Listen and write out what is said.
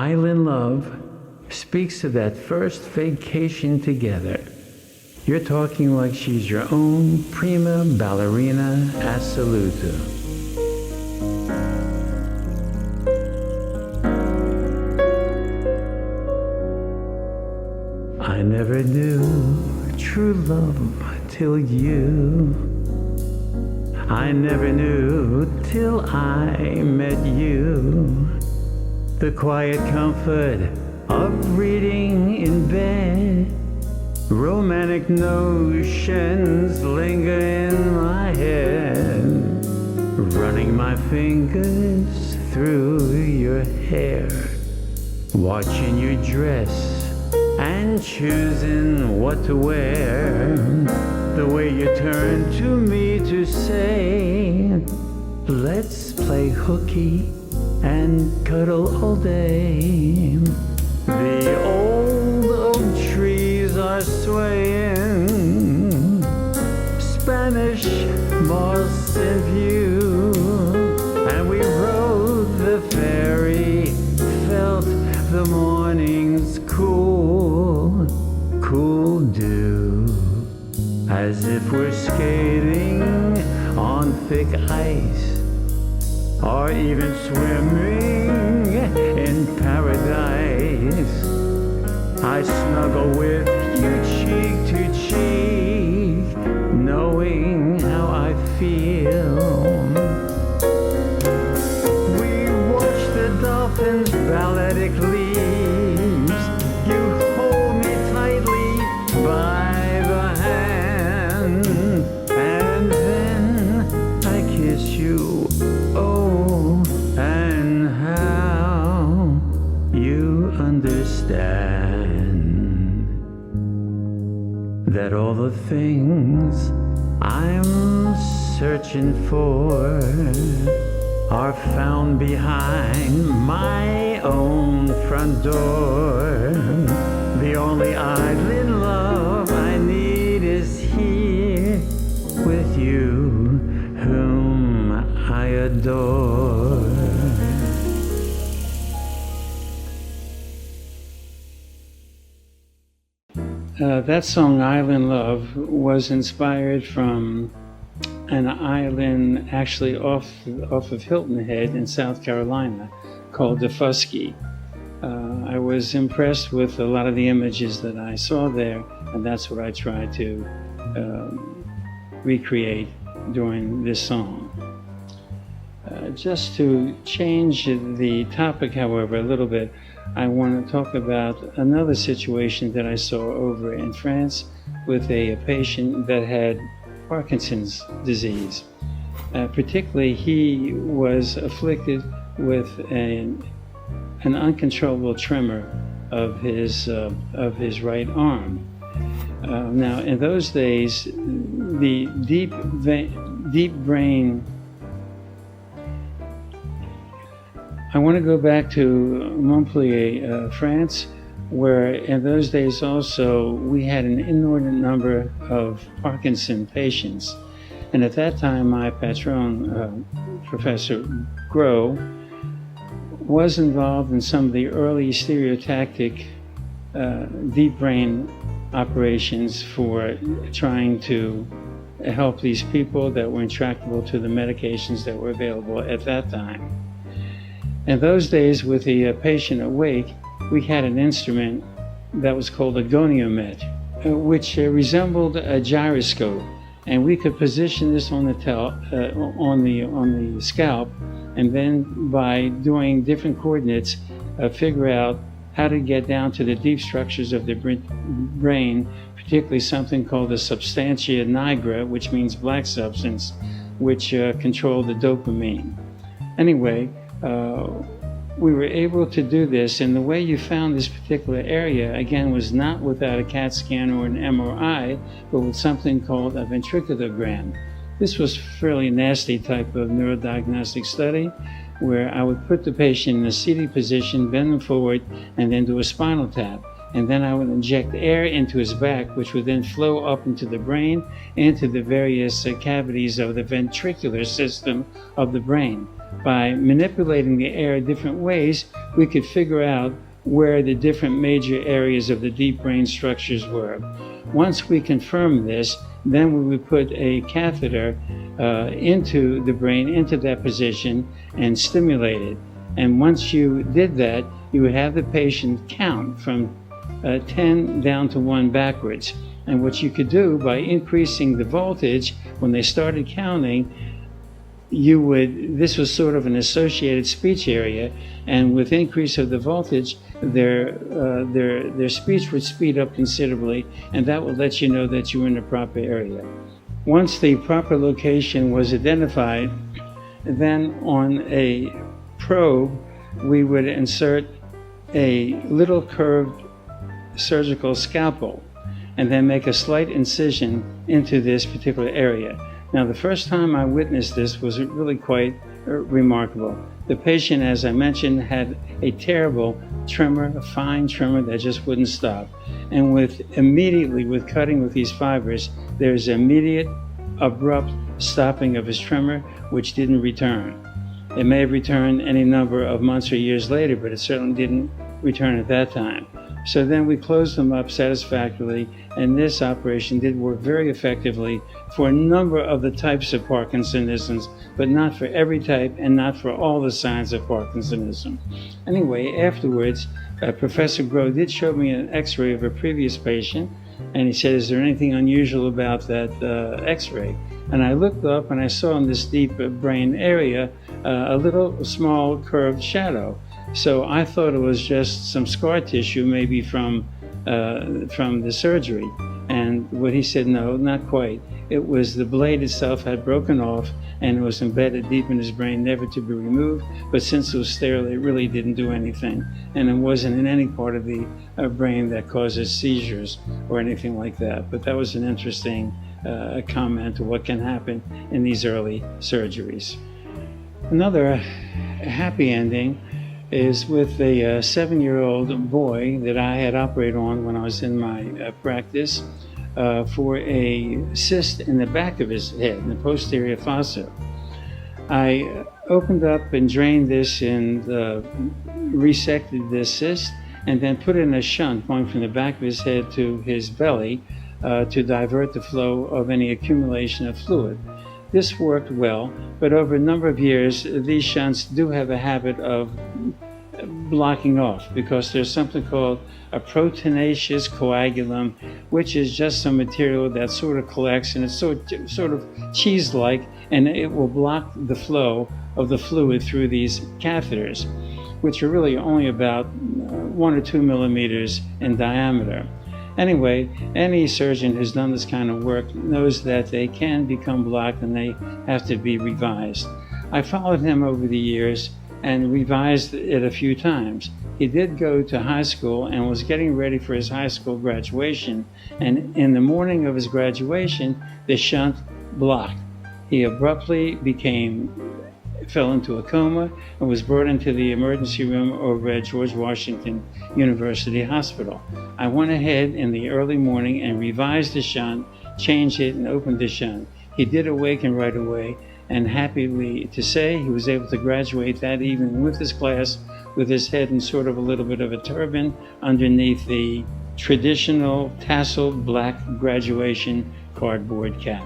Island Love speaks of that first vacation together. You're talking like she's your own prima ballerina assoluta. I never knew true love till you. I never knew till I met you. The quiet comfort of reading in bed. Romantic notions linger in my head. Running my fingers through your hair. Watching your dress and choosing what to wear. The way you turn to me to say, let's play hooky and cuddle all day. The old oak trees are swaying, Spanish moss in view, and we rode the ferry, felt the morning's cool, cool dew, as if we're skating on thick ice, or even swimming in paradise. I snuggle with you cheek to cheek, knowing how I feel. We watch the dolphins' balletic leaves. You hold me tightly by the hand, and then I kiss you. Oh, and how you understand that all the things I'm searching for are found behind my own front door. The only island love I need is here with you, whom I adore. That song, Island Love, was inspired from an island actually off of Hilton Head in South Carolina called Defusky. I was impressed with a lot of the images that I saw there, and that's what I tried to recreate during this song. Just to change the topic, however, a little bit, I want to talk about another situation that I saw over in France with a patient that had Parkinson's disease. Particularly, he was afflicted with an uncontrollable tremor of his right arm. Now, in those days, the deep brain. I want to go back to Montpellier, France, where in those days also we had an inordinate number of Parkinson patients. And at that time, my patron, Professor Gros, was involved in some of the early stereotactic deep brain operations for trying to help these people that were intractable to the medications that were available at that time. In those days, with the patient awake, we had an instrument that was called a goniomet, which resembled a gyroscope, and we could position this on the scalp, and then by doing different coordinates, figure out how to get down to the deep structures of the brain, particularly something called the substantia nigra, which means black substance, which controlled the dopamine. Anyway, we were able to do this, and the way you found this particular area, again, was not without a CAT scan or an MRI, but with something called a ventriculogram. This was a fairly nasty type of neurodiagnostic study, where I would put the patient in a seated position, bend them forward, and then do a spinal tap. and then I would inject air into his back, which would then flow up into the brain, into the various cavities of the ventricular system of the brain. By manipulating the air different ways, we could figure out where the different major areas of the deep brain structures were. Once we confirmed this, then we would put a catheter into the brain, into that position, and stimulate it. And once you did that, you would have the patient count from 10 down to 1 backwards. And what you could do by increasing the voltage, when they started counting, this was sort of an associated speech area, and with increase of the voltage, their speech would speed up considerably, and that would let you know that you were in the proper area. Once the proper location was identified, then on a probe, we would insert a little curved surgical scalpel and then make a slight incision into this particular area. Now, the first time I witnessed this was really quite remarkable. The patient, as I mentioned, had a terrible tremor, a fine tremor that just wouldn't stop. And immediately with cutting with these fibers, there's immediate, abrupt stopping of his tremor, which didn't return. It may have returned any number of months or years later, but it certainly didn't return at that time. So then we closed them up satisfactorily, and this operation did work very effectively for a number of the types of Parkinsonisms, but not for every type and not for all the signs of Parkinsonism. Anyway, afterwards, Professor Groh did show me an x-ray of a previous patient, and he said, "Is there anything unusual about that x-ray?" And I looked up and I saw in this deep brain area a little small curved shadow. So I thought it was just some scar tissue, maybe from the surgery. And what he said, no, not quite. It was the blade itself had broken off and it was embedded deep in his brain, never to be removed. But since it was sterile, it really didn't do anything. And it wasn't in any part of the brain that causes seizures or anything like that. But that was an interesting comment to what can happen in these early surgeries. Another happy ending is with a 7-year-old boy that I had operated on when I was in my practice for a cyst in the back of his head, in the posterior fossa. I opened up and drained this and resected this cyst and then put in a shunt going from the back of his head to his belly to divert the flow of any accumulation of fluid. This worked well, but over a number of years, these shunts do have a habit of blocking off because there's something called a proteinaceous coagulum, which is just some material that sort of collects and it's sort of cheese-like, and it will block the flow of the fluid through these catheters, which are really only about 1 or 2 millimeters in diameter. Anyway, any surgeon who's done this kind of work knows that they can become blocked and they have to be revised. I followed him over the years and revised it a few times. He did go to high school and was getting ready for his high school graduation, and in the morning of his graduation, the shunt blocked. He abruptly fell into a coma and was brought into the emergency room over at George Washington University Hospital. I went ahead in the early morning and revised the shunt, changed it, and opened the shunt. He did awaken right away, and happily to say he was able to graduate that evening with his class with his head in sort of a little bit of a turban underneath the traditional tasseled black graduation cardboard cap.